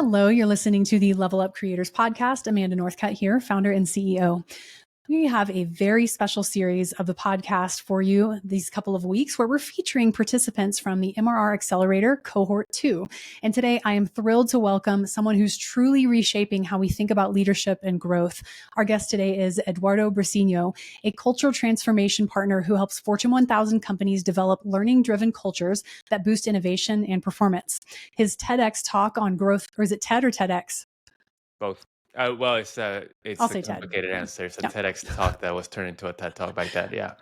Hello, you're listening to the Level Up Creators Podcast. Amanda Northcutt here, founder and CEO. We have a very special series of the podcast for you these couple of weeks where we're featuring participants from the MRR Accelerator Cohort 2. And today I am thrilled to welcome someone who's truly reshaping how we think about leadership and growth. Our guest today is Eduardo Briceño, a cultural transformation partner who helps Fortune 1000 companies develop learning-driven cultures that boost innovation and performance. His TEDx talk on growth, or is it TED or TEDx? Both. Well, it's I'll a say TED. complicated answer. It's a Yeah. TEDx talk that was turned into a TED talk by TED. Yeah.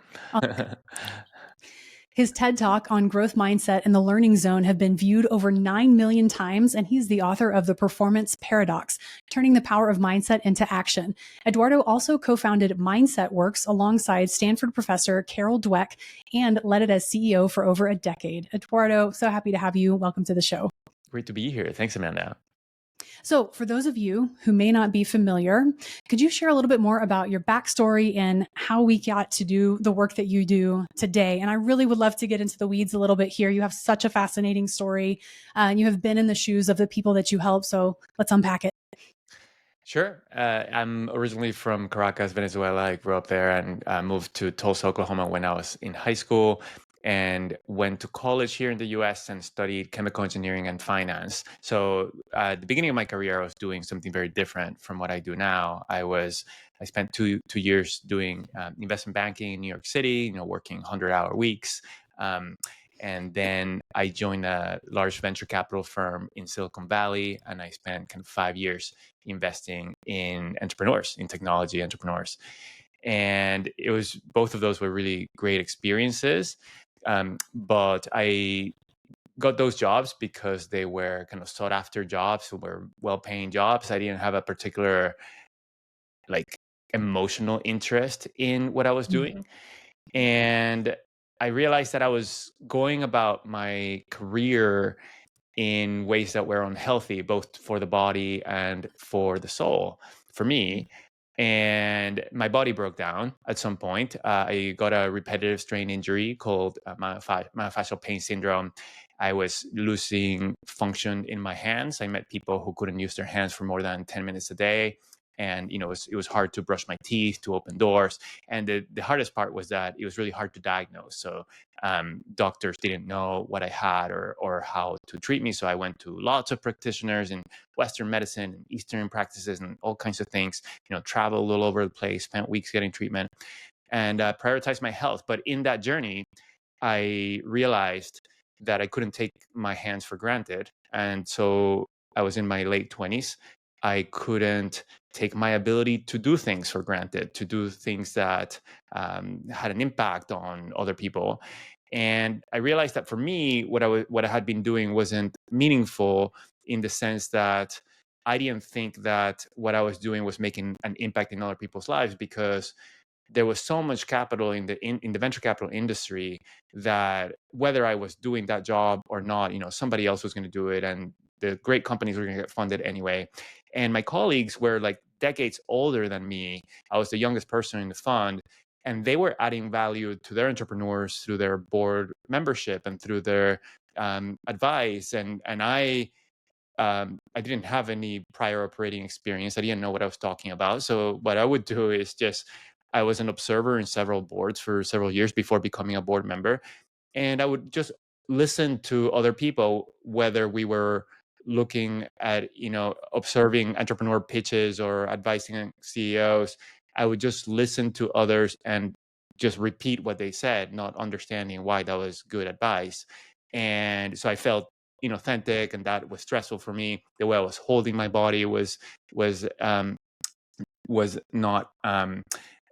His TED Talk on growth mindset and the learning zone have been viewed over 9 million times, and he's the author of The Performance Paradox, turning the power of mindset into action. Eduardo also co-founded Mindset Works alongside Stanford professor Carol Dweck and led it as CEO for over a decade. Eduardo, so happy to have you. Welcome to the show. Great to be here. Thanks, Amanda. So for those of you who may not be familiar, could you share a little bit more about your backstory and how we got to do the work that you do today? And I really would love to get into the weeds a little bit here. You have such a fascinating story. You have been in the shoes of the people that you help. So let's unpack it. Sure. I'm originally from Caracas, Venezuela. I grew up there and moved to Tulsa, Oklahoma when I was in high school, and went to college here in the US and studied chemical engineering and finance. So at the beginning of my career, I was doing something very different from what I do now. I spent two years doing investment banking in New York City, working 100-hour weeks. And then I joined a large venture capital firm in Silicon Valley, and I spent kind of 5 years investing in entrepreneurs, in technology entrepreneurs. And both of those were really great experiences. But I got those jobs because they were kind of sought after jobs, who were well-paying jobs. I didn't have a particular emotional interest in what I was doing. And I realized that I was going about my career in ways that were unhealthy, both for the body and for the soul, for me. And my body broke down at some point. I got a repetitive strain injury called myofascial pain syndrome. I was losing function in my hands. I met people who couldn't use their hands for more than 10 minutes a day. And it was hard to brush my teeth, to open doors. And the hardest part was that it was really hard to diagnose. So doctors didn't know what I had or how to treat me. So I went to lots of practitioners in Western medicine and Eastern practices and all kinds of things, traveled all over the place, spent weeks getting treatment, and prioritized my health. But in that journey, I realized that I couldn't take my hands for granted. And so I was in my late 20s. I couldn't take my ability to do things for granted, to do things that had an impact on other people. And I realized that for me, what I had been doing wasn't meaningful, in the sense that I didn't think that what I was doing was making an impact in other people's lives, because there was so much capital in the venture capital industry that whether I was doing that job or not, somebody else was going to do it, and the great companies were going to get funded anyway. And my colleagues were like decades older than me. I was the youngest person in the fund, and they were adding value to their entrepreneurs through their board membership and through their advice. And I didn't have any prior operating experience. I didn't know what I was talking about. So what I would do is I was an observer in several boards for several years before becoming a board member. And I would just listen to other people, whether we were looking at, observing entrepreneur pitches or advising CEOs. I would just listen to others and just repeat what they said, not understanding why that was good advice. And so I felt inauthentic, and that was stressful for me. The way I was holding my body was not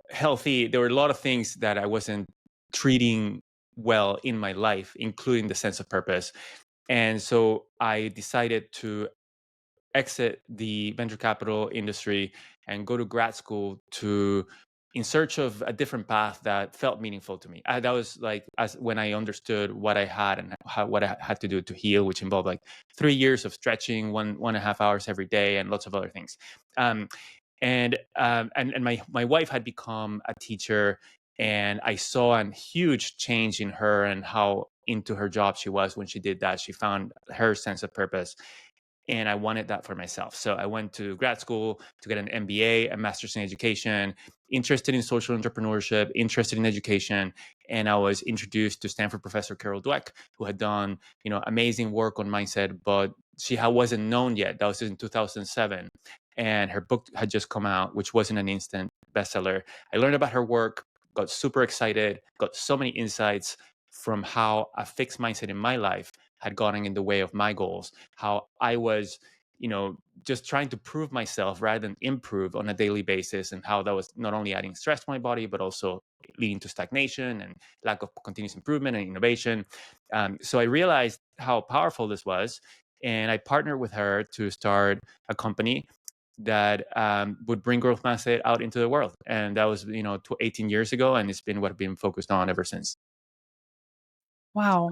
healthy. There were a lot of things that I wasn't treating well in my life, including the sense of purpose. And so I decided to exit the venture capital industry and go to grad school in search of a different path that felt meaningful to me. That was when I understood what I had and what I had to do to heal, which involved 3 years of stretching, 1.5 hours every day, and lots of other things. And my wife had become a teacher, and I saw a huge change in her and how into her job she was when she did that. She found her sense of purpose. And I wanted that for myself. So I went to grad school to get an MBA, a master's in education, interested in social entrepreneurship, interested in education. And I was introduced to Stanford professor Carol Dweck, who had done, amazing work on mindset, but she wasn't known yet. That was in 2007. And her book had just come out, which wasn't an instant bestseller. I learned about her work, got super excited, got so many insights from how a fixed mindset in my life had gotten in the way of my goals, how I was, just trying to prove myself rather than improve on a daily basis, and how that was not only adding stress to my body, but also leading to stagnation and lack of continuous improvement and innovation. So I realized how powerful this was. And I partnered with her to start a company that would bring growth mindset out into the world. And that was, 18 years ago. And it's been what I've been focused on ever since. Wow.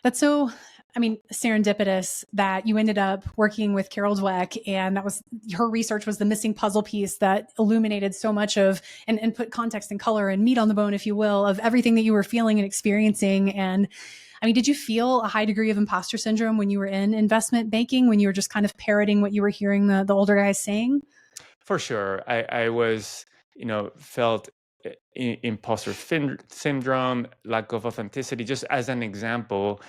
That's so, serendipitous that you ended up working with Carol Dweck, and that was her research was the missing puzzle piece that illuminated so much of and put context and color and meat on the bone, if you will, of everything that you were feeling and experiencing. And did you feel a high degree of imposter syndrome when you were in investment banking, when you were just kind of parroting what you were hearing the older guys saying? For sure. I was, felt imposter syndrome, lack of authenticity. Just as an example,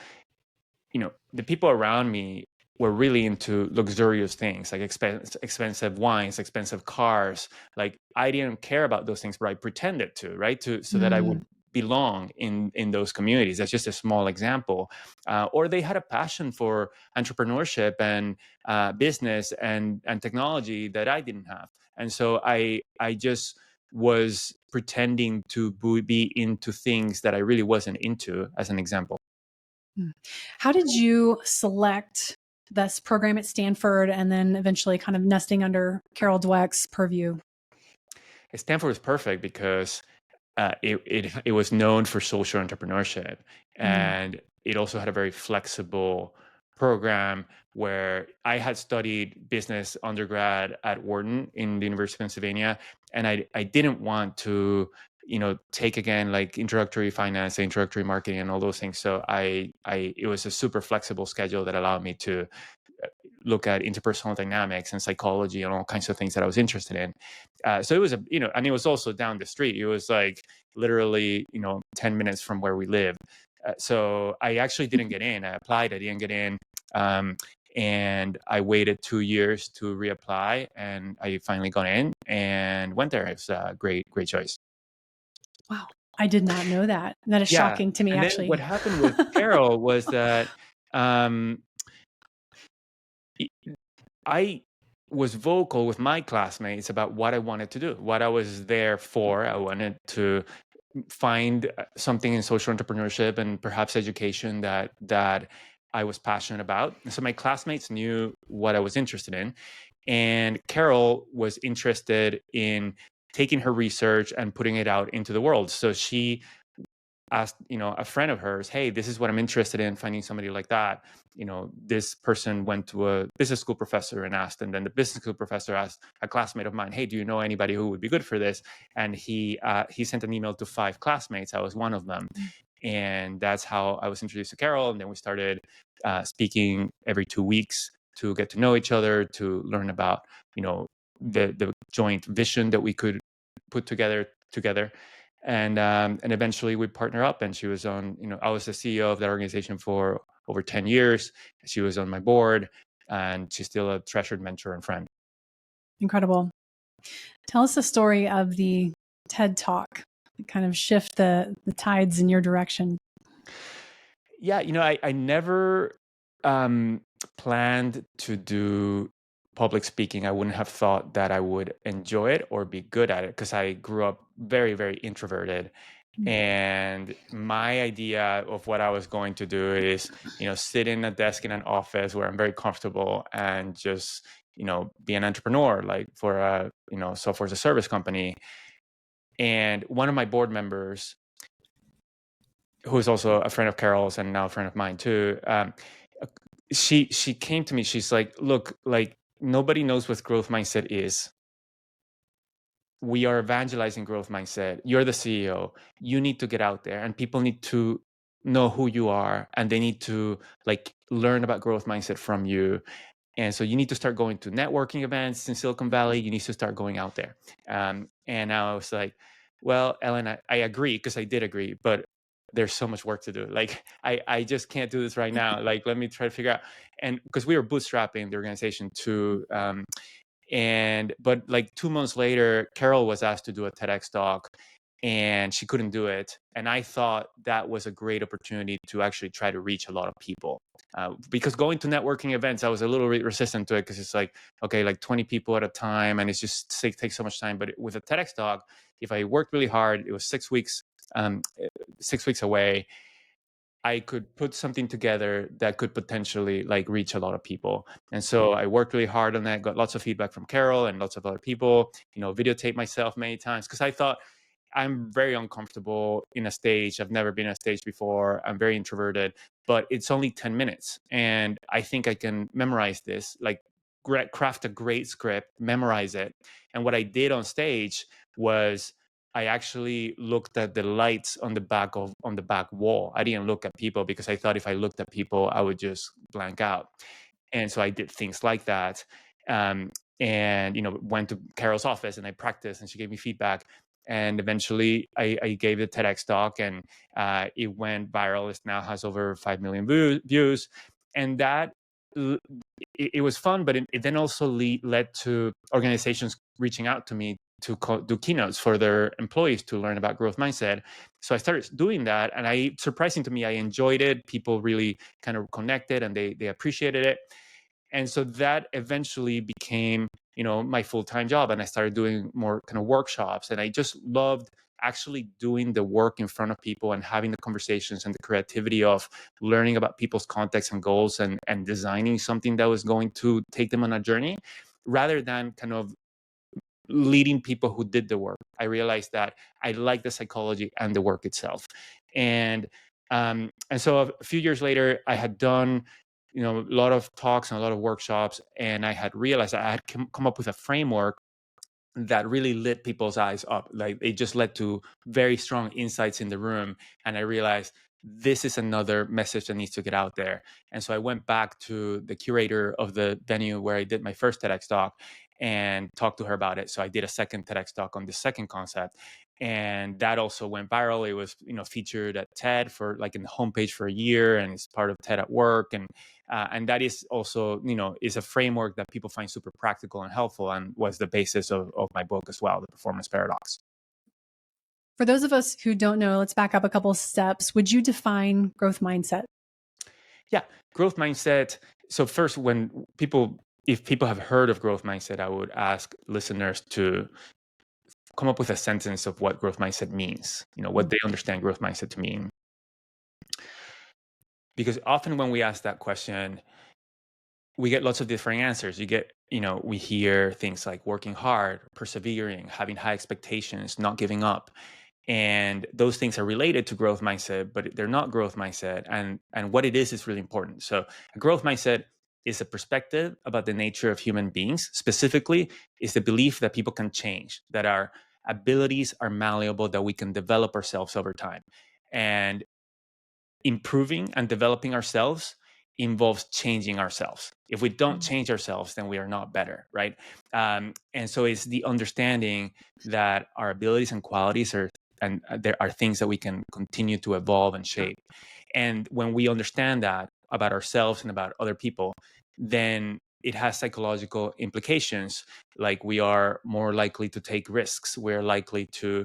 the people around me were really into luxurious things like expensive wines, expensive cars. Like I didn't care about those things, but I pretended to, right? So that I would belong in those communities. That's just a small example. Or they had a passion for entrepreneurship and business and technology that I didn't have. And so I just was pretending to be into things that I really wasn't into, as an example. How did you select this program at Stanford and then eventually kind of nesting under Carol Dweck's purview? Stanford was perfect because it was known for social entrepreneurship, and it also had a very flexible program where I had studied business undergrad at Wharton in the University of Pennsylvania, and I didn't want to take again like introductory finance, introductory marketing, and all those things. So it was a super flexible schedule that allowed me to look at interpersonal dynamics and psychology and all kinds of things that I was interested in. So it was and it was also down the street. It was like literally, 10 minutes from where we lived. So I actually didn't get in. I applied, I didn't get in. And I waited 2 years to reapply, and I finally got in and went there. It's a great choice. Wow. I did not know that. That is Yeah. shocking to me, And then actually. what happened with Carol was that I was vocal with my classmates about what I wanted to do, what I was there for. I wanted to find something in social entrepreneurship and perhaps education that I was passionate about. So my classmates knew what I was interested in, and Carol was interested in taking her research and putting it out into the world. So she asked a friend of hers, hey, this is what I'm interested in, finding somebody like that. This person went to a business school professor and asked, and then the business school professor asked a classmate of mine, hey, do you know anybody who would be good for this? And he sent an email to 5 classmates. I was one of them. And that's how I was introduced to Carol. And then we started speaking every 2 weeks to get to know each other, to learn about the joint vision that we could put together. And eventually we partner up, and she was on, I was the CEO of that organization for over 10 years. She was on my board, and she's still a treasured mentor and friend. Incredible. Tell us the story of the TED Talk, kind of shift the tides in your direction. Yeah, I never planned to do public speaking. I wouldn't have thought that I would enjoy it or be good at it, because I grew up very, very introverted. And my idea of what I was going to do is, sit in a desk in an office where I'm very comfortable and just, be an entrepreneur, like for a, software as a service company. And one of my board members, who is also a friend of Carol's and now a friend of mine too, she came to me. She's like, look, like nobody knows what growth mindset is. We are evangelizing growth mindset. You're the CEO. You need to get out there, and people need to know who you are, and they need to like learn about growth mindset from you. And so you need to start going to networking events in Silicon Valley. You need to start going out there. And I was like, well, Ellen, I agree, because I did agree, but there's so much work to do. Like, I just can't do this right now. Like, let me try to figure out. And because we were bootstrapping the organization too. But like 2 months later, Carol was asked to do a TEDx talk, and she couldn't do it. And I thought that was a great opportunity to actually try to reach a lot of people. Because going to networking events, I was a little resistant to it, because it's like, okay, like 20 people at a time, and it's just takes so much time. But with a TEDx talk, if I worked really hard, it was 6 weeks, 6 weeks away, I could put something together that could potentially like reach a lot of people. And so I worked really hard on that, got lots of feedback from Carol and lots of other people, videotaped myself many times, because I thought, I'm very uncomfortable in a stage. I've never been on a stage before. I'm very introverted, but it's only 10 minutes. And I think I can memorize this, like craft a great script, memorize it. And what I did on stage was I actually looked at the lights on the back wall. I didn't look at people, because I thought if I looked at people, I would just blank out. And so I did things like that. And went to Carol's office and I practiced, and she gave me feedback. And eventually I gave the TEDx talk, and it went viral. It now has over 5 million views. And that, it was fun, but it then also led to organizations reaching out to me to do keynotes for their employees to learn about growth mindset. So I started doing that, and surprising to me, I enjoyed it. People really kind of connected, and they appreciated it. And so that eventually became, my full-time job. And I started doing more kind of workshops, and I just loved actually doing the work in front of people and having the conversations and the creativity of learning about people's contexts and goals, and designing something that was going to take them on a journey, rather than kind of leading people who did the work. I realized that I like the psychology and the work itself. And so a few years later, I had done a lot of talks and a lot of workshops, and I had realized I had come up with a framework that really lit people's eyes up. Like, it just led to very strong insights in the room. And I realized this is another message that needs to get out there. And so I went back to the curator of the venue where I did my first TEDx talk and talked to her about it. So I did a second TEDx talk on the second concept. And that also went viral. It was, featured at TED for like in the homepage for a year, and it's part of TED at Work. And that is also, is a framework that people find super practical and helpful, and was the basis of my book as well, The Performance Paradox. For those of us who don't know, let's back up a couple of steps. Would you define growth mindset? Yeah, growth mindset. So first, if people have heard of growth mindset, I would ask listeners to come up with a sentence of what growth mindset means, what they understand growth mindset to mean. Because often when we ask that question, we get lots of different answers. We hear things like working hard, persevering, having high expectations, not giving up. And those things are related to growth mindset, but they're not growth mindset. And what it is really important. So a growth mindset is a perspective about the nature of human beings. Specifically, is the belief that people can change, that our abilities are malleable, that we can develop ourselves over time. And improving and developing ourselves involves changing ourselves. If we don't change ourselves, then we are not better, right? And so it's the understanding that our abilities and qualities there are things that we can continue to evolve and shape. And when we understand that about ourselves and about other people, then it has psychological implications. Like, we are more likely to take risks. We're likely to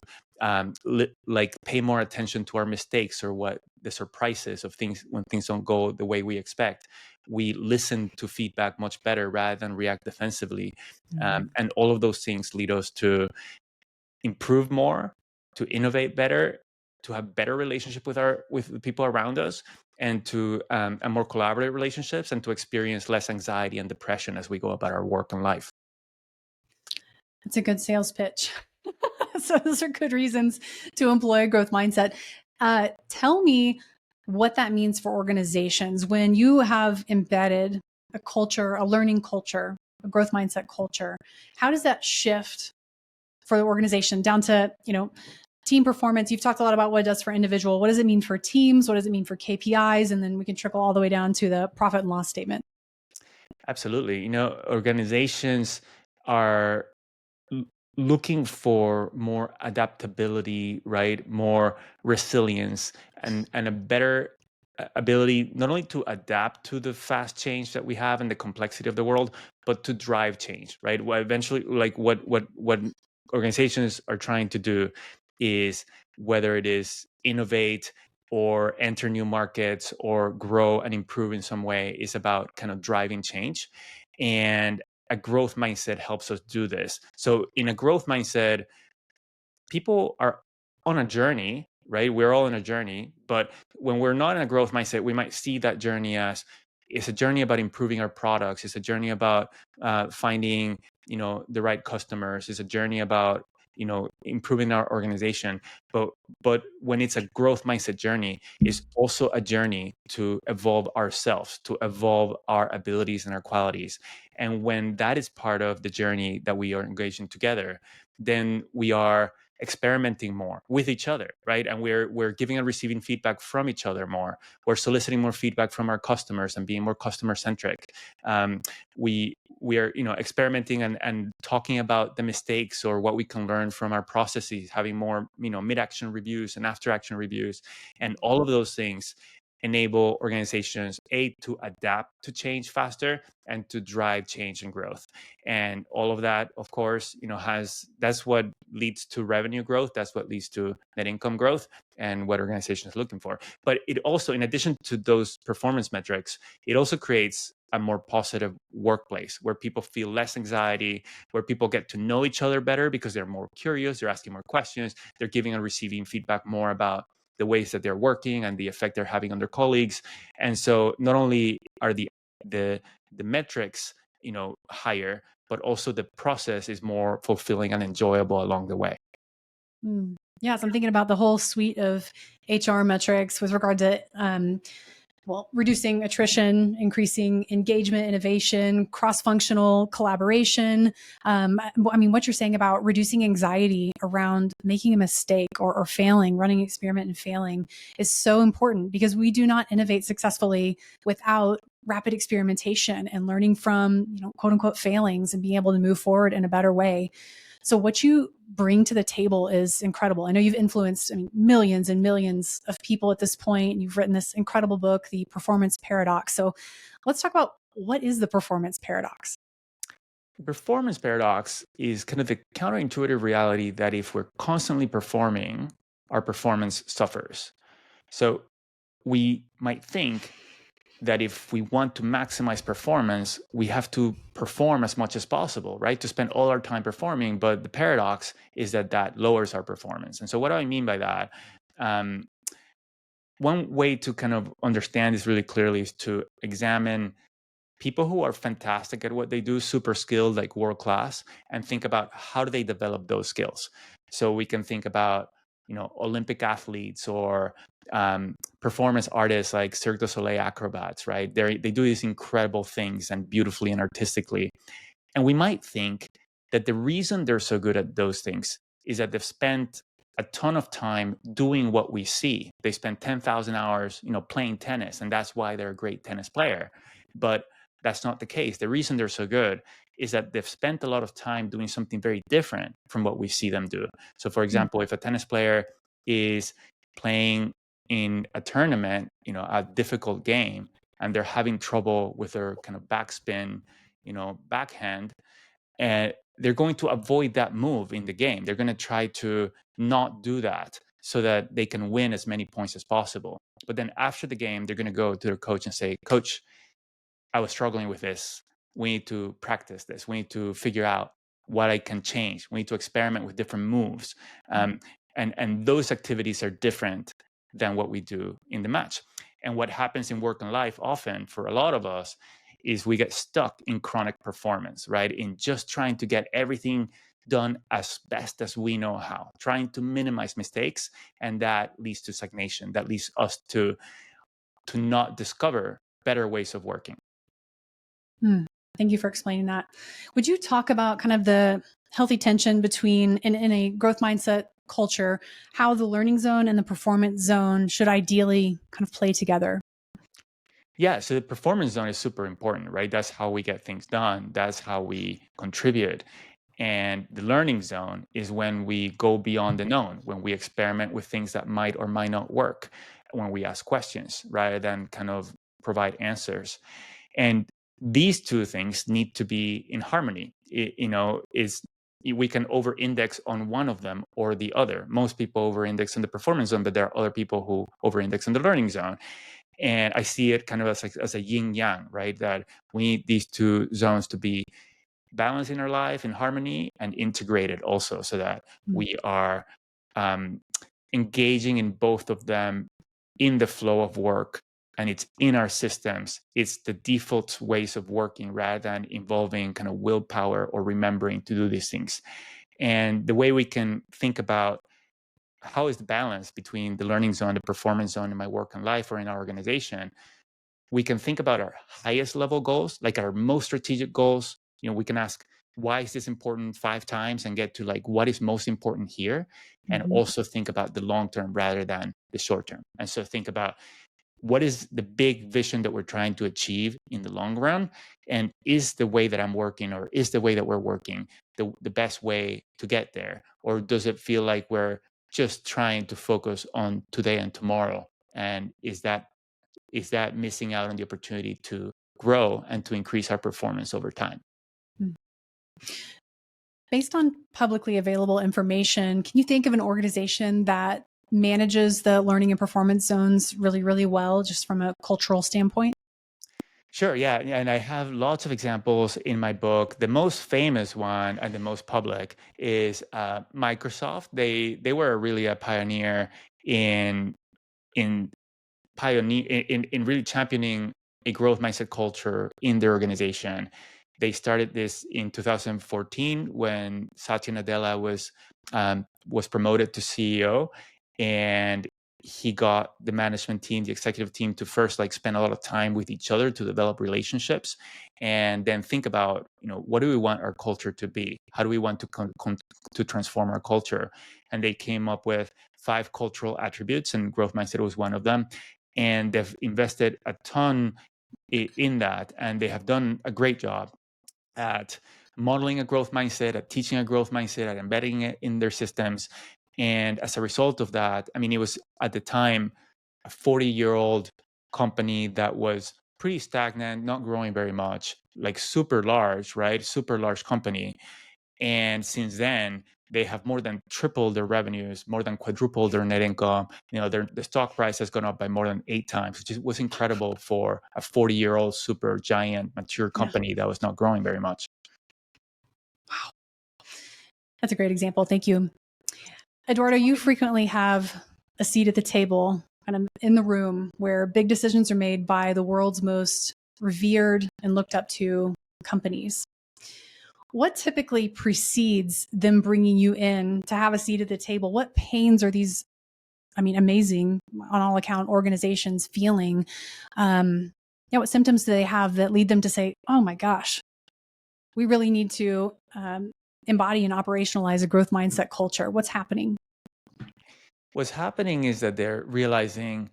pay more attention to our mistakes, or what the surprises of things when things don't go the way we expect. We listen to feedback much better rather than react defensively. And all of those things lead us to improve more, to innovate better, to have better relationship with the people around us, and to a more collaborative relationships, and to experience less anxiety and depression as we go about our work and life. That's a good sales pitch. So those are good reasons to employ a growth mindset. Tell me what that means for organizations when you have embedded a culture, a learning culture, a growth mindset culture. How does that shift for the organization down to, team performance? You've talked a lot about what it does for individual. What does it mean for teams? What does it mean for KPIs? And then we can trickle all the way down to the profit and loss statement. Absolutely. Organizations are l- looking for more adaptability, right? More resilience and a better ability not only to adapt to the fast change that we have and the complexity of the world, but to drive change, right? Well, eventually, like what organizations are trying to do is, whether it is innovate or enter new markets or grow and improve in some way, is about kind of driving change. And a growth mindset helps us do this. So in a growth mindset, people are on a journey, right? We're all on a journey, but when we're not in a growth mindset, we might see that journey as it's a journey about improving our products. It's a journey about finding, the right customers. It's a journey about, improving our organization. But when it's a growth mindset journey, it's also a journey to evolve ourselves, to evolve our abilities and our qualities. And when that is part of the journey that we are engaging together, then we are experimenting more with each other, right? And we're giving and receiving feedback from each other more. We're soliciting more feedback from our customers and being more customer centric. We are experimenting and talking about the mistakes or what we can learn from our processes, having more mid action reviews and after action reviews, and all of those things enable organizations to adapt to change faster and to drive change and growth. And all of that, of course, that's what leads to revenue growth. That's what leads to net income growth and what organizations are looking for. But it also, in addition to those performance metrics, it also creates a more positive workplace where people feel less anxiety, where people get to know each other better because they're more curious, they're asking more questions, they're giving and receiving feedback more about the ways that they're working and the effect they're having on their colleagues. And so not only are the metrics higher, but also the process is more fulfilling and enjoyable along the way. Yeah, so I'm thinking about the whole suite of HR metrics with regard to reducing attrition, increasing engagement, innovation, cross-functional collaboration. What you're saying about reducing anxiety around making a mistake or failing, running an experiment and failing, is so important, because we do not innovate successfully without rapid experimentation and learning from, quote unquote, failings and being able to move forward in a better way. So what you bring to the table is incredible. I know you've influenced millions and millions of people at this point. You've written this incredible book, The Performance Paradox. So let's talk about, what is the performance paradox? The performance paradox is kind of the counterintuitive reality that if we're constantly performing, our performance suffers. So we might think that if we want to maximize performance, we have to perform as much as possible, right? To spend all our time performing. But the paradox is that lowers our performance. And so what do I mean by that? One way to kind of understand this really clearly is to examine people who are fantastic at what they do, super skilled, like world class, and think about how do they develop those skills. So we can think about, Olympic athletes or performance artists like Cirque du Soleil acrobats, right? They do these incredible things and beautifully and artistically. And we might think that the reason they're so good at those things is that they've spent a ton of time doing what we see. They spend 10,000 hours, playing tennis, and that's why they're a great tennis player. But that's not the case. The reason they're so good is that they've spent a lot of time doing something very different from what we see them do. So, for example, if a tennis player is playing in a tournament, a difficult game, and they're having trouble with their kind of backspin, backhand, and they're going to avoid that move in the game. They're going to try to not do that so that they can win as many points as possible. But then after the game, they're going to go to their coach and say, "Coach, I was struggling with this. We need to practice this. We need to figure out what I can change. We need to experiment with different moves." And those activities are different than what we do in the match. And what happens in work and life often for a lot of us is we get stuck in chronic performance, right? In just trying to get everything done as best as we know how, trying to minimize mistakes. And that leads to stagnation. That leads us to not discover better ways of working. Thank you for explaining that. Would you talk about kind of the healthy tension between, in a growth mindset culture, how the learning zone and the performance zone should ideally kind of play together? Yeah, so the performance zone is super important, right? That's how we get things done. That's how we contribute. And the learning zone is when we go beyond the known, when we experiment with things that might or might not work, when we ask questions rather than kind of provide answers. And these two things need to be in harmony. Is we can over index on one of them or the other. Most people over index in the performance zone, but there are other people who over index in the learning zone. And I see it kind of as a yin yang, right? That we need these two zones to be balanced in our life, in harmony, and integrated also, so that we are engaging in both of them in the flow of work, and it's in our systems. It's the default ways of working rather than involving kind of willpower or remembering to do these things. And the way we can think about how is the balance between the learning zone, the performance zone in my work and life or in our organization, we can think about our highest level goals, like our most strategic goals. We can ask, why is this important 5 times, and get to like, what is most important here? And also think about the long term rather than the short term. And so think about, what is the big vision that we're trying to achieve in the long run? And is the way that I'm working, or is the way that we're working, the best way to get there? Or does it feel like we're just trying to focus on today and tomorrow? And is that missing out on the opportunity to grow and to increase our performance over time? Based on publicly available information, can you think of an organization that manages the learning and performance zones really, really well, just from a cultural standpoint? Sure, yeah. And I have lots of examples in my book. The most famous one and the most public is Microsoft. They were really a pioneer in in in really championing a growth mindset culture in their organization. They started this in 2014 when Satya Nadella was promoted to CEO, and he got the management team, the executive team, to first like spend a lot of time with each other to develop relationships, and then think about, what do we want our culture to be? How do we want to transform our culture? And they came up with 5 cultural attributes, and growth mindset was one of them. And they've invested a ton in that, and they have done a great job at modeling a growth mindset, at teaching a growth mindset, at embedding it in their systems. And as a result of that, I mean, it was at the time a 40-year-old company that was pretty stagnant, not growing very much, like super large, right? Super large company. And since then, they have more than tripled their revenues, more than quadrupled their net income. The stock price has gone up by more than 8 times, which was incredible for a 40-year-old super giant mature company that was not growing very much. Wow. That's a great example. Thank you. Eduardo, you frequently have a seat at the table, kind of in the room, where big decisions are made by the world's most revered and looked up to companies. What typically precedes them bringing you in to have a seat at the table? What pains are these, amazing, on all account, organizations feeling? What symptoms do they have that lead them to say, oh my gosh, we really need to embody and operationalize a growth mindset culture? What's happening? What's happening is that they're realizing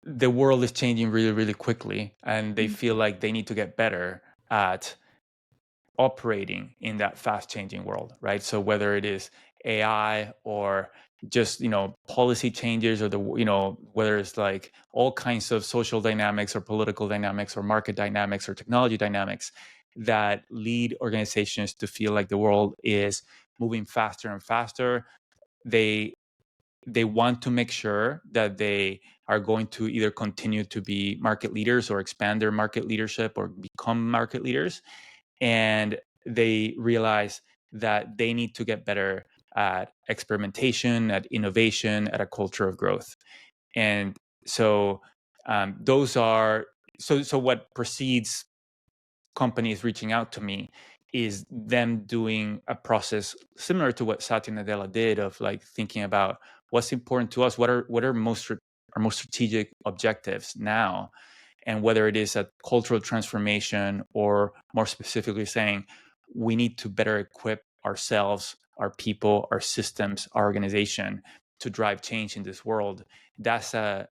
the world is changing really, really quickly, and they feel like they need to get better at operating in that fast changing world, right? So whether it is AI or just policy changes, or whether it's like all kinds of social dynamics or political dynamics or market dynamics or technology dynamics that lead organizations to feel like the world is moving faster and faster, they want to make sure that they are going to either continue to be market leaders or expand their market leadership or become market leaders. And they realize that they need to get better at experimentation, at innovation, at a culture of growth. And so those are so what precedes companies reaching out to me is them doing a process similar to what Satya Nadella did, of like thinking about what's important to us, what are our most strategic objectives now, and whether it is a cultural transformation, or more specifically saying we need to better equip ourselves, our people, our systems, our organization to drive change in this world. That's a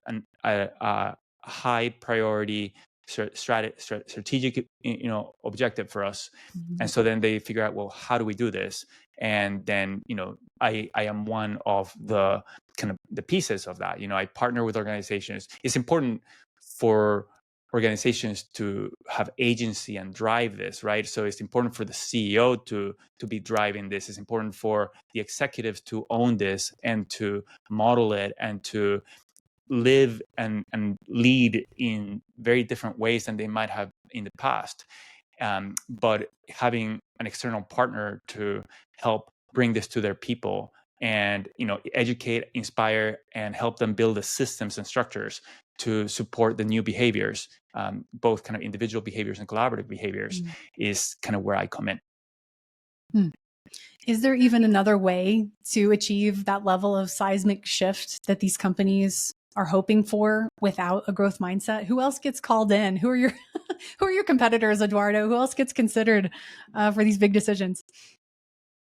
high priority strategic objective for us. And so then they figure out, well, how do we do this? And then I am one of the kind of the pieces of that. I partner with organizations. It's important for organizations to have agency and drive this, right? So it's important for the CEO to be driving this. It's important for the executives to own this and to model it and to live and lead in very different ways than they might have in the past. But having an external partner to help bring this to their people and educate, inspire, and help them build the systems and structures to support the new behaviors, both kind of individual behaviors and collaborative behaviors, is kind of where I come in. Is there even another way to achieve that level of seismic shift that these companies are hoping for without a growth mindset? Who else gets called in? Who are your competitors, Eduardo? Who else gets considered for these big decisions?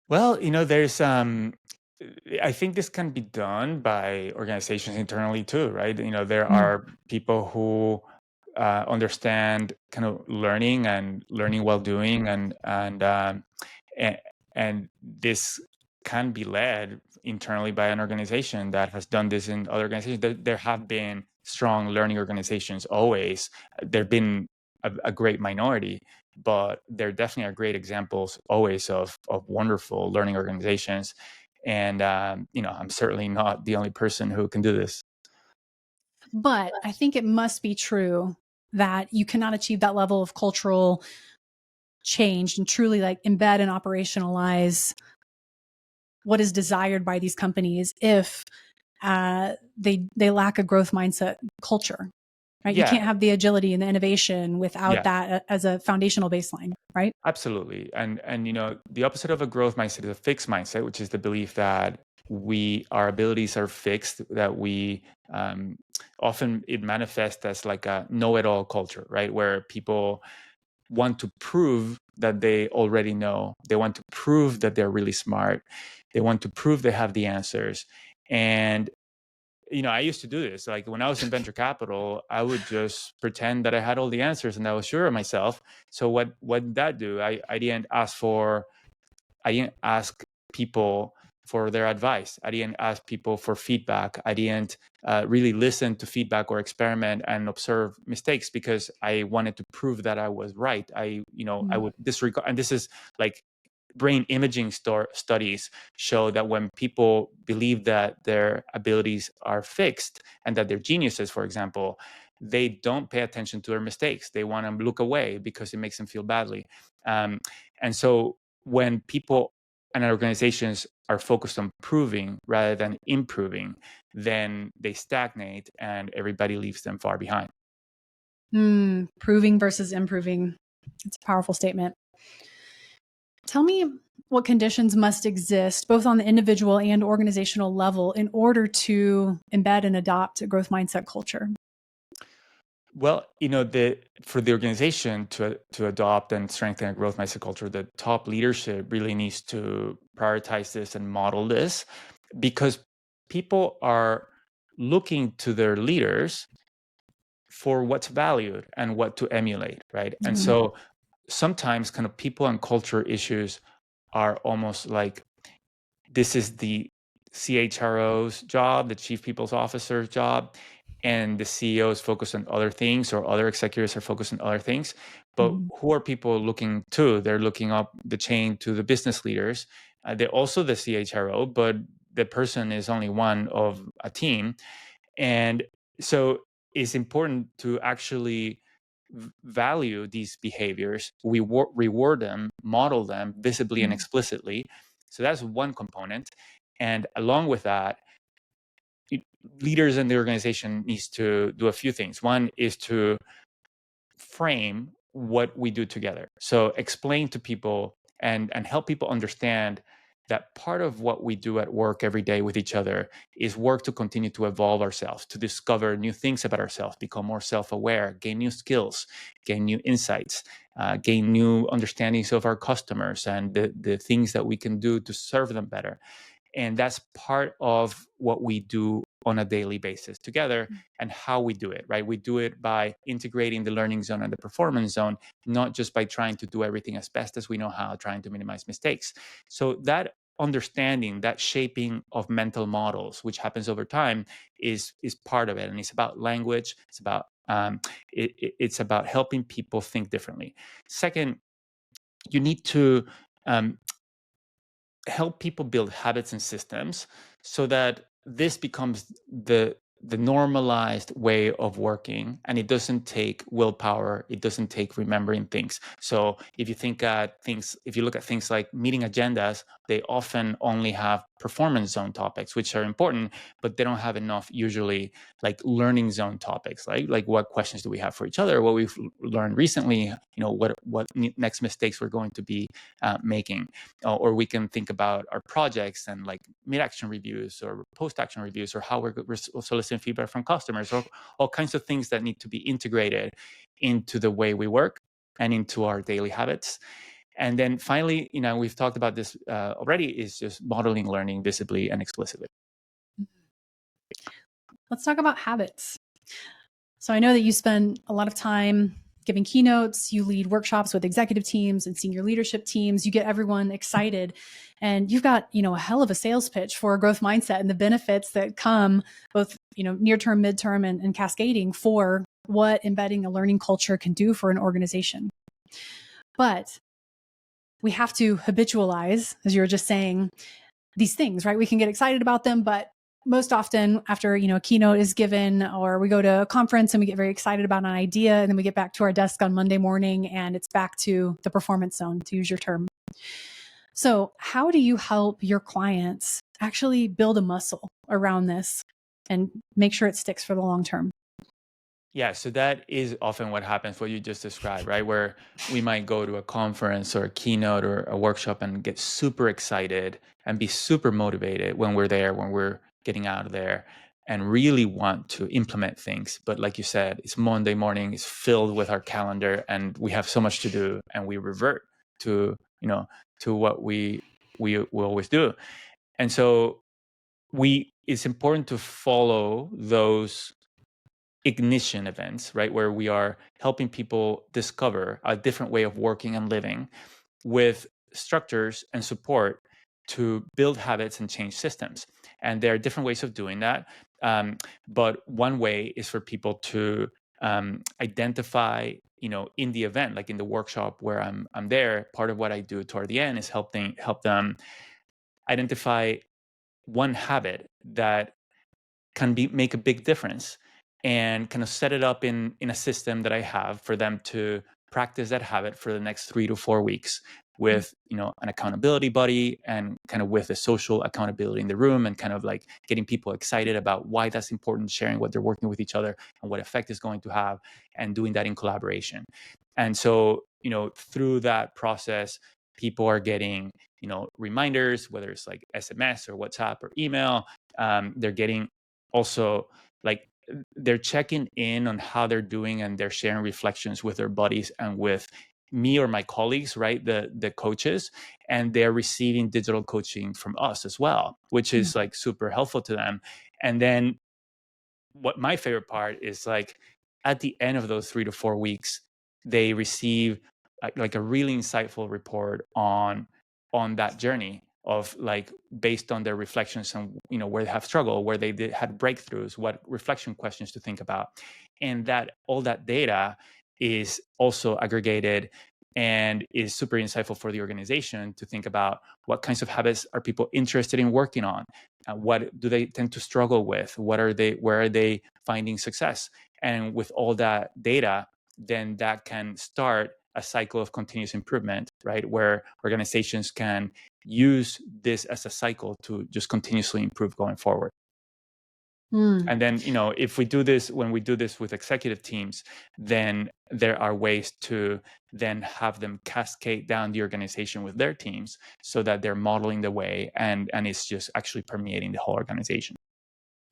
Well, there's I think this can be done by organizations internally too, right? There are people who understand kind of learning and learning while doing, and this can be led internally by an organization that has done this in other organizations. There have been strong learning organizations always. There've been a great minority, but there definitely are great examples always of wonderful learning organizations. And I'm certainly not the only person who can do this. But I think it must be true that you cannot achieve that level of cultural change and truly like embed and operationalize what is desired by these companies if they lack a growth mindset culture, right? Yeah. You can't have the agility and the innovation without that as a foundational baseline, right? Absolutely. And the opposite of a growth mindset is a fixed mindset, which is the belief that our abilities are fixed, that we often it manifests as like a know-it-all culture, right? Where people want to prove that they already know. They want to prove that they're really smart. They want to prove they have the answers. And I used to do this. Like when I was in venture capital, I would just pretend that I had all the answers and I was sure of myself. So what did that do? I didn't ask people for their advice. I didn't ask people for feedback. I didn't really listen to feedback or experiment and observe mistakes because I wanted to prove that I was right. I would disregard, and this is like brain imaging studies show that when people believe that their abilities are fixed and that they're geniuses, for example, they don't pay attention to their mistakes. They want to look away because it makes them feel badly. And so when people and organizations are focused on proving rather than improving, then they stagnate and everybody leaves them far behind. Proving versus improving. It's a powerful statement. Tell me what conditions must exist, both on the individual and organizational level, in order to embed and adopt a growth mindset culture. Well, for the organization to adopt and strengthen a growth mindset culture, the top leadership really needs to prioritize this and model this, because people are looking to their leaders for what's valued and what to emulate, right? And so sometimes kind of people and culture issues are almost like this is the CHRO's job, the chief people's officer's job, and the CEO is focused on other things, or other executives are focused on other things. But who are people looking to? They're looking up the chain to the business leaders. They're also the CHRO, but the person is only one of a team. And so it's important to actually value these behaviors, we reward them, model them visibly and explicitly. So that's one component. And along with that, leaders in the organization needs to do a few things. One is to frame what we do together. So explain to people and help people understand that part of what we do at work every day with each other is work to continue to evolve ourselves, to discover new things about ourselves, become more self-aware, gain new skills, gain new insights, gain new understandings of our customers and the things that we can do to serve them better. And that's part of what we do on a daily basis together, and how we do it, right? We do it by integrating the learning zone and the performance zone, not just by trying to do everything as best as we know how, trying to minimize mistakes. So that understanding, that shaping of mental models, which happens over time, is part of it. And it's about language. It's about it's about helping people think differently. Second, you need to help people build habits and systems so that this becomes the normalized way of working, and it doesn't take willpower, it doesn't take remembering things. So if you look at things like meeting agendas, they often only have performance zone topics, which are important, but they don't have enough usually like learning zone topics, like what questions do we have for each other, what we've learned recently, what next mistakes we're going to be making. Or we can think about our projects and like mid-action reviews or post-action reviews, or how we're soliciting feedback from customers, or all kinds of things that need to be integrated into the way we work and into our daily habits. And then finally, we've talked about this already, is just modeling learning visibly and explicitly. Let's talk about habits. So I know that you spend a lot of time giving keynotes, you lead workshops with executive teams and senior leadership teams, you get everyone excited, and you've got, a hell of a sales pitch for a growth mindset and the benefits that come both, near term, midterm, and cascading for what embedding a learning culture can do for an organization. But we have to habitualize, as you were just saying, these things, right? We can get excited about them, but most often after, a keynote is given, or we go to a conference and we get very excited about an idea, and then we get back to our desk on Monday morning and it's back to the performance zone, to use your term. So how do you help your clients actually build a muscle around this and make sure it sticks for the long term? Yeah, so that is often what happens, what you just described, right? Where we might go to a conference or a keynote or a workshop and get super excited and be super motivated when we're there, when we're getting out of there, and really want to implement things. But like you said, it's Monday morning, it's filled with our calendar, and we have so much to do, and we revert to, to what we always do. And so it's important to follow those ignition events, right? Where we are helping people discover a different way of working and living with structures and support to build habits and change systems. And there are different ways of doing that. But one way is for people to identify, in the event, like in the workshop where I'm there, part of what I do toward the end is help them identify one habit that can make a big difference, and kind of set it up in a system that I have for them to practice that habit for the next 3 to 4 weeks with, an accountability buddy, and kind of with a social accountability in the room, and kind of like getting people excited about why that's important, sharing what they're working with each other and what effect it's going to have, and doing that in collaboration. And so, through that process, people are getting, reminders, whether it's like SMS or WhatsApp or email. They're getting also like they're checking in on how they're doing, and they're sharing reflections with their buddies and with me or my colleagues, right? The coaches, and they're receiving digital coaching from us as well, which is like super helpful to them. And then what my favorite part is, like, at the end of those 3 to 4 weeks, they receive like a really insightful report on that journey of, like, based on their reflections and where they have struggled, where they had breakthroughs, what reflection questions to think about. And that all that data is also aggregated and is super insightful for the organization to think about what kinds of habits are people interested in working on. What do they tend to struggle with? Where are they finding success? And with all that data, then that can start a cycle of continuous improvement, right? Where organizations can use this as a cycle to just continuously improve going forward. And then, if we do this, when we do this with executive teams, then there are ways to then have them cascade down the organization with their teams, so that they're modeling the way, and it's just actually permeating the whole organization.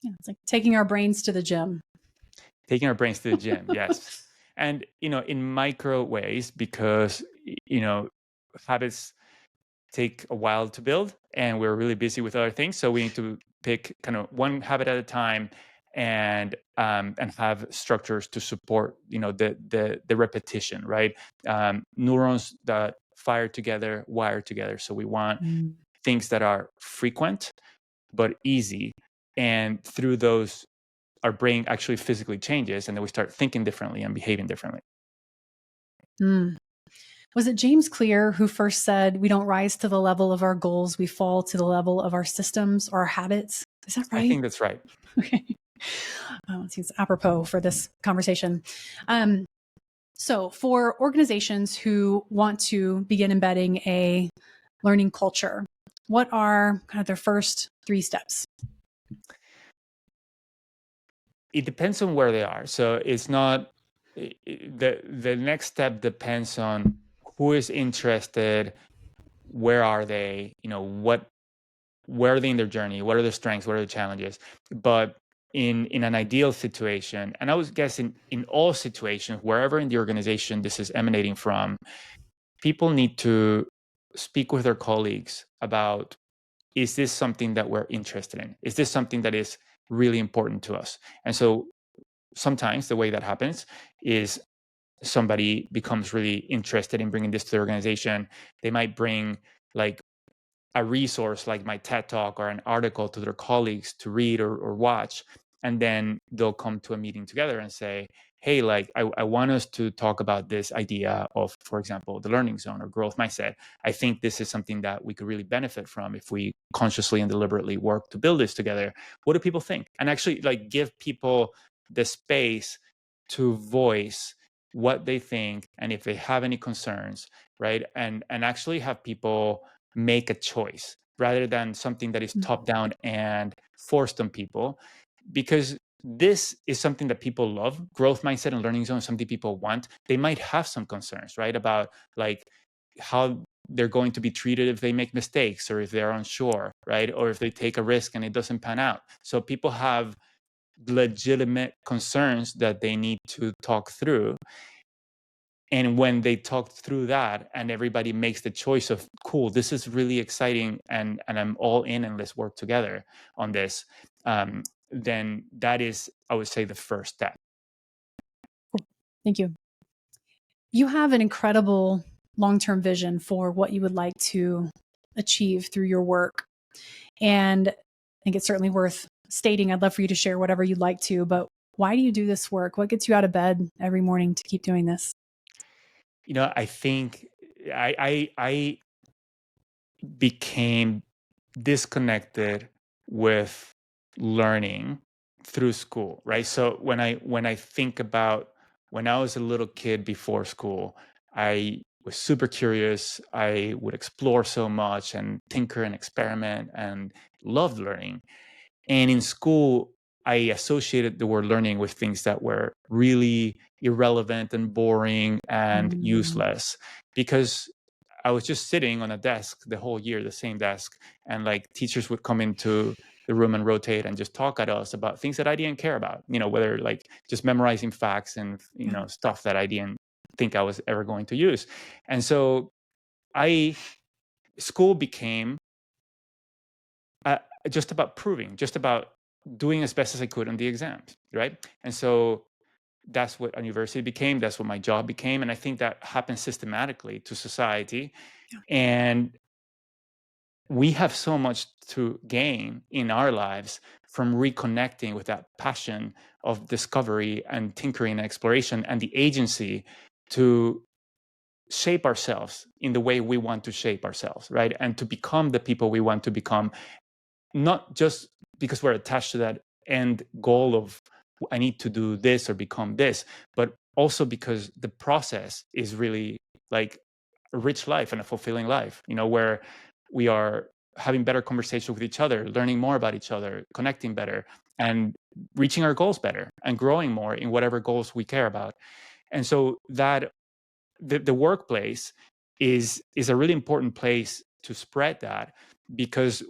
Yeah, it's like taking our brains to the gym. Taking our brains to the gym, yes. And, in micro ways, because, habits take a while to build, and we're really busy with other things. So we need to pick kind of one habit at a time, and have structures to support, the repetition, right? Neurons that fire together wire together. So we want things that are frequent but easy, and through those our brain actually physically changes, and then we start thinking differently and behaving differently. Was it James Clear who first said, we don't rise to the level of our goals, we fall to the level of our systems or our habits? Is that right? I think that's right. Okay. It seems apropos for this conversation. So for organizations who want to begin embedding a learning culture, what are kind of their first 3 steps? It depends on where they are. So it's not the next step depends on who is interested, where are they, where are they in their journey, what are their strengths, what are the challenges. But in an ideal situation, and I was guessing in all situations, wherever in the organization this is emanating from, people need to speak with their colleagues about, is this something that we're interested in? Is this something that is really important to us? And so sometimes the way that happens is somebody becomes really interested in bringing this to the organization. They might bring like a resource like my TED Talk or an article to their colleagues to read or watch. And then they'll come to a meeting together and say, hey, like I want us to talk about this idea of, for example, the learning zone or growth mindset. I think this is something that we could really benefit from if we consciously and deliberately work to build this together. What do people think? And actually like give people the space to voice what they think and if they have any concerns, right? And actually have people make a choice rather than something that is top down and forced on people, because this is something that people love. Growth mindset and learning zone is something people want. They might have some concerns, right, about like how they're going to be treated if they make mistakes or if they're unsure, right, or if they take a risk and it doesn't pan out. So people have legitimate concerns that they need to talk through. And when they talk through that and everybody makes the choice of, cool, this is really exciting and I'm all in and let's work together on this, then that is, I would say, the first step. Cool. Thank you. You have an incredible long-term vision for what you would like to achieve through your work. And I think it's certainly worth stating. I'd love for you to share whatever you'd like to, but why do you do this work? What gets you out of bed every morning to keep doing this? I think I became disconnected with learning through school, right? So when I think about when I was a little kid before school, I was super curious. I would explore so much and tinker and experiment and loved learning. And in school, I associated the word learning with things that were really irrelevant and boring and useless, because I was just sitting on a desk the whole year, the same desk, and like teachers would come into the room and rotate and just talk at us about things that I didn't care about, whether like just memorizing facts and, stuff that I didn't think I was ever going to use. And so school became just about proving, just about doing as best as I could on the exams, right? And so that's what university became. That's what my job became. And I think that happens systematically to society. Yeah. And we have so much to gain in our lives from reconnecting with that passion of discovery and tinkering and exploration and the agency to shape ourselves in the way we want to shape ourselves, right? And to become the people we want to become, not just because we're attached to that end goal of I need to do this or become this, but also because the process is really like a rich life and a fulfilling life, where we are having better conversation with each other, learning more about each other, connecting better, and reaching our goals better and growing more in whatever goals we care about. And so that the workplace is a really important place to spread that, because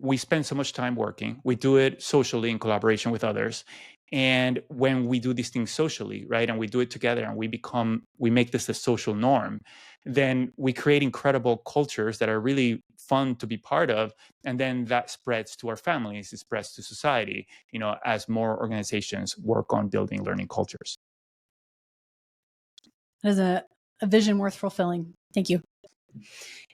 we spend so much time working. We do it socially in collaboration with others. And when we do these things socially, right, and we do it together and we make this a social norm, then we create incredible cultures that are really fun to be part of, and then that spreads to our families, it spreads to society, as more organizations work on building learning cultures. It is a vision worth fulfilling. Thank you.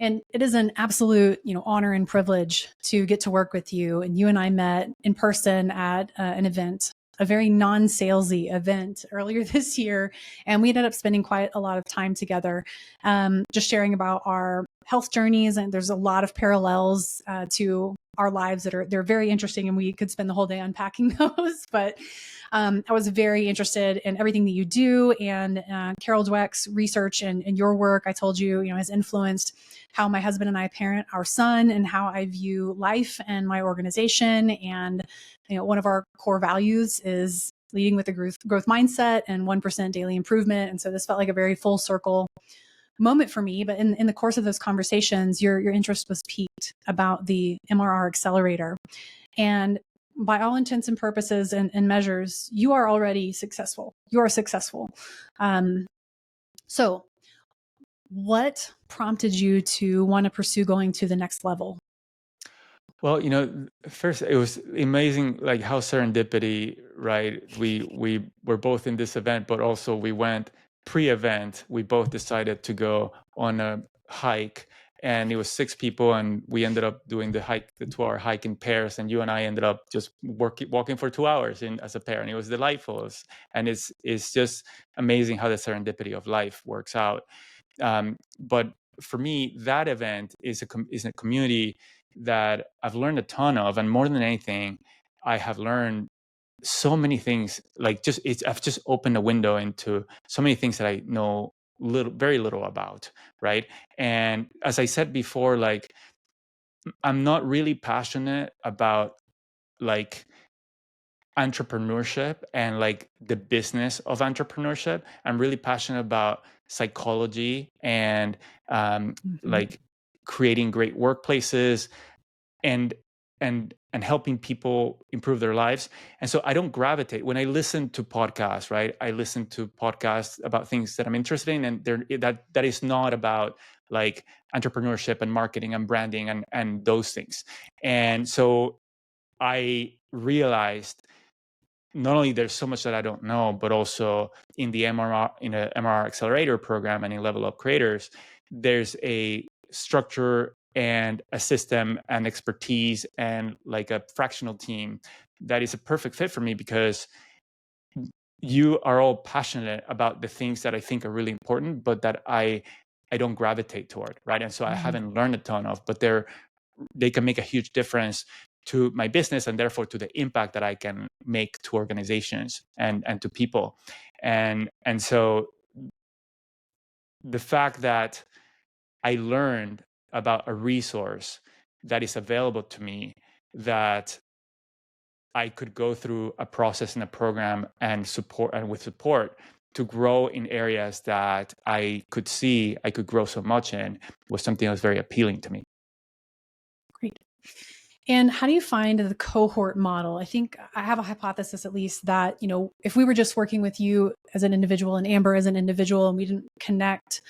And it is an absolute, honor and privilege to get to work with you. And you and I met in person at an event, a very non-salesy event earlier this year. And we ended up spending quite a lot of time together, just sharing about our health journeys. And there's a lot of parallels to our lives they're very interesting, and we could spend the whole day unpacking those. But I was very interested in everything that you do, and Carol Dweck's research and your work, I told you, has influenced how my husband and I parent our son and how I view life and my organization. And one of our core values is leading with a growth mindset and 1% daily improvement. And so this felt like a very full circle moment for me. But in the course of those conversations, your interest was piqued about the MRR Accelerator. And by all intents and purposes and measures, you are already successful. You are successful. So what prompted you to want to pursue going to the next level? Well, first it was amazing, like how serendipity, right? We were both in this event, but also we went pre-event. We both decided to go on a hike, and it was 6 people, and we ended up doing the 2-hour hike in pairs. And you and I ended up just walking for 2 hours as a pair, and it was delightful. And it's just amazing how the serendipity of life works out. But for me, that event is a community that I've learned a ton of, and more than anything, I have learned so many things. Like I've just opened a window into so many things that I know very little about, right? And as I said before, like I'm not really passionate about like entrepreneurship and like the business of entrepreneurship. I'm really passionate about psychology and like creating great workplaces and helping people improve their lives. And so I don't gravitate when I listen to podcasts, right? I listen to podcasts about things that I'm interested in, and that is not about like entrepreneurship and marketing and branding and those things. And so I realized not only there's so much that I don't know, but also in the MRR Accelerator program and in Level Up Creators, there's a structure and a system and expertise and like a fractional team that is a perfect fit for me, because you are all passionate about the things that I think are really important, but that I don't gravitate toward, right? And so I haven't learned a ton of, but they can make a huge difference to my business, and therefore to the impact that I can make to organizations and to people. And so the fact that I learned about a resource that is available to me, that I could go through a process and a program and with support to grow in areas that I could see I could grow so much in, was something that was very appealing to me. Great. And how do you find the cohort model? I think I have a hypothesis, at least, that, if we were just working with you as an individual and Amber as an individual, and we didn't connect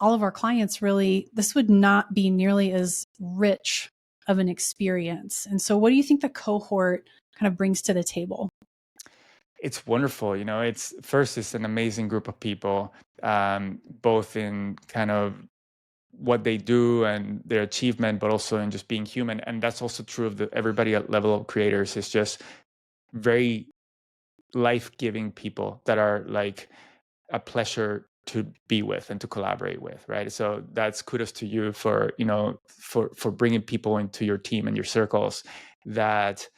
all of our clients, really, this would not be nearly as rich of an experience. And so what do you think the cohort kind of brings to the table? It's wonderful. It's an amazing group of people, both in kind of what they do and their achievement, but also in just being human. And that's also true of everybody at Level Up Creators. Is just very life-giving people that are like a pleasure to be with and to collaborate with, right? So that's kudos to you for bringing people into your team and your circles that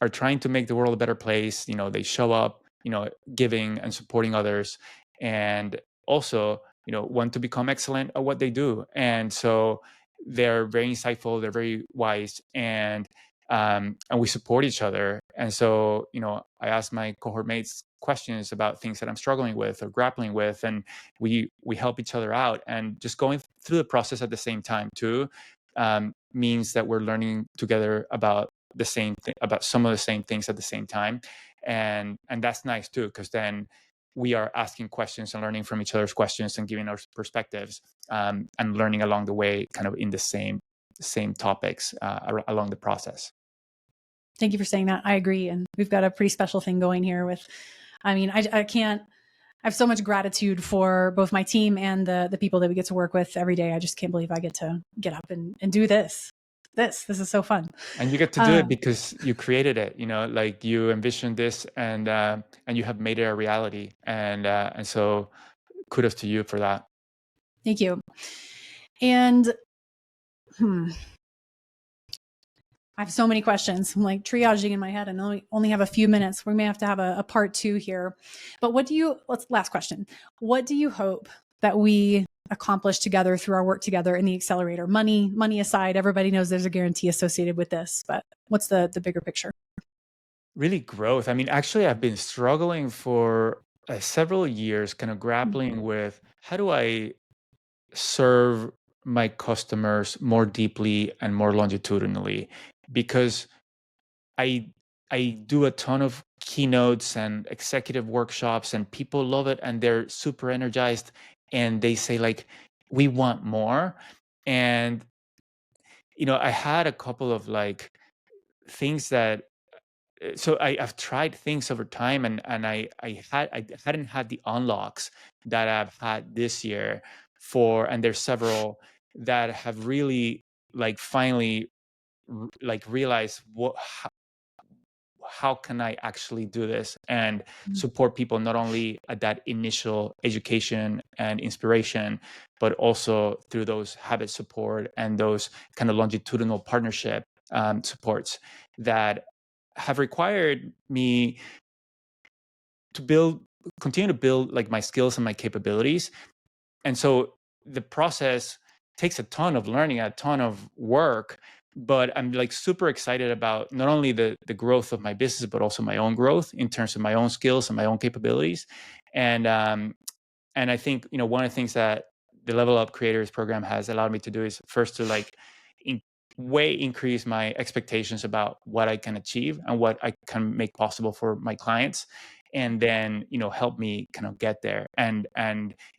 are trying to make the world a better place. They show up, giving and supporting others, and also want to become excellent at what they do. And so they're very insightful, they're very wise, and we support each other. And so I ask my cohort mates questions about things that I'm struggling with or grappling with, and we help each other out. And just going through the process at the same time too means that we're learning together about the same thing, about some of the same things at the same time. And that's nice too, because then we are asking questions and learning from each other's questions and giving our perspectives, and learning along the way, kind of in the same topics along the process. Thank you for saying that. I agree. And we've got a pretty special thing going here with, I can't, I have so much gratitude for both my team and the people that we get to work with every day. I just can't believe I get to get up and do this. This is so fun. And you get to do it because you created it, like you envisioned this, and you have made it a reality. And so kudos to you for that. Thank you. And I have so many questions. I'm like triaging in my head, and I only have a few minutes. We may have to have a part 2 here. But last question. What do you hope that we accomplish together through our work together in the accelerator? Money aside, everybody knows there's a guarantee associated with this, but what's the bigger picture? Really growth. I mean, actually, I've been struggling for several years, kind of grappling with how do I serve my customers more deeply and more longitudinally, because I do a ton of keynotes and executive workshops, and people love it and they're super energized, and they say like, we want more. And I had a couple of like things that so I've tried things over time, and I hadn't had the unlocks that I've had this year and there's several that have really like finally like realized how can I actually do this and support people not only at that initial education and inspiration, but also through those habit support and those kind of longitudinal partnership supports that have required me to continue to build like my skills and my capabilities. And so the process takes a ton of learning, a ton of work, but I'm like super excited about not only the growth of my business, but also my own growth in terms of my own skills and my own capabilities. And I think, one of the things that the Level Up Creators program has allowed me to do is first to like increase my expectations about what I can achieve and what I can make possible for my clients, and then help me kind of get there. And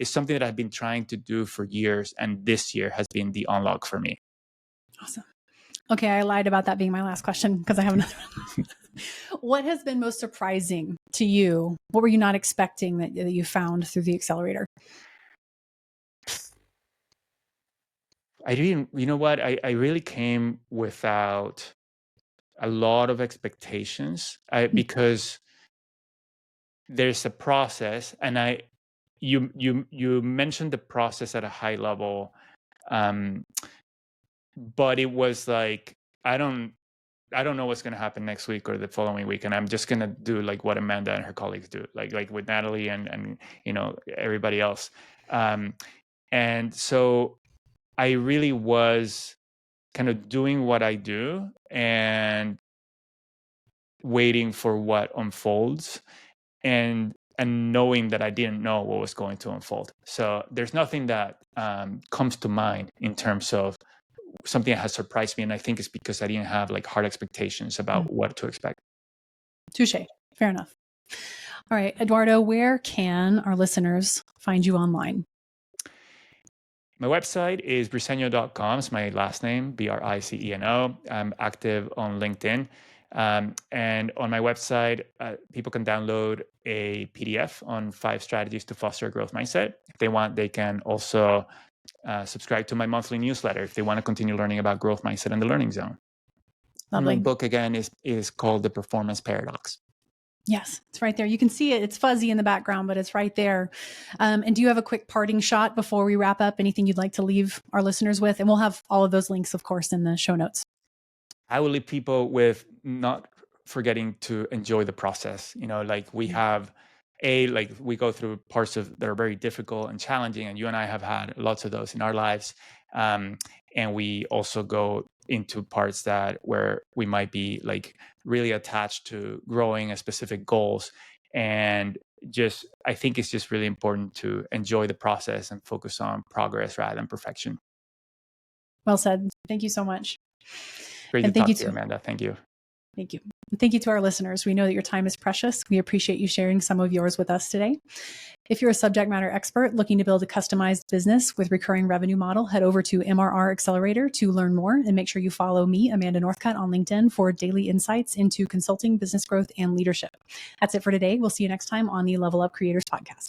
it's something that I've been trying to do for years, and this year has been the unlock for me. Awesome. Okay, I lied about that being my last question because I have another one. What has been most surprising to you? What were you not expecting that you found through the accelerator? I didn't, what? I really came without a lot of expectations because there's a process, and you mentioned the process at a high level, but it was like, I don't know what's going to happen next week or the following week, and I'm just going to do like what Amanda and her colleagues do, like with Natalie and everybody else. And so I really was kind of doing what I do and waiting for what unfolds, and knowing that I didn't know what was going to unfold. So there's nothing that comes to mind in terms of something that has surprised me, and I think it's because I didn't have like hard expectations about what to expect. Touche. Fair enough. All right, Eduardo, where can our listeners find you online? My website is briceño.com. It's my last name, Briceno. I'm active on LinkedIn. And on my website, people can download a PDF on 5 strategies to foster a growth mindset. If they want, they can also subscribe to my monthly newsletter if they want to continue learning about growth mindset and the learning zone. Lovely. And my book, again, is called The Performance Paradox. Yes, it's right there. You can see it. It's fuzzy in the background, but it's right there. And do you have a quick parting shot before we wrap up? Anything you'd like to leave our listeners with? And we'll have all of those links, of course, in the show notes. I will leave people with not forgetting to enjoy the process. Like we have we go through parts that are very difficult and challenging, and you and I have had lots of those in our lives. And we also go into parts where we might be like really attached to growing a specific goals. And I think it's just really important to enjoy the process and focus on progress rather than perfection. Well said. Thank you so much. Great to talk to you, Amanda. Thank you. Thank you. Thank you to our listeners. We know that your time is precious. We appreciate you sharing some of yours with us today. If you're a subject matter expert looking to build a customized business with recurring revenue model, head over to MRR Accelerator to learn more, and make sure you follow me, Amanda Northcutt, on LinkedIn for daily insights into consulting, business growth, and leadership. That's it for today. We'll see you next time on the Level Up Creators Podcast.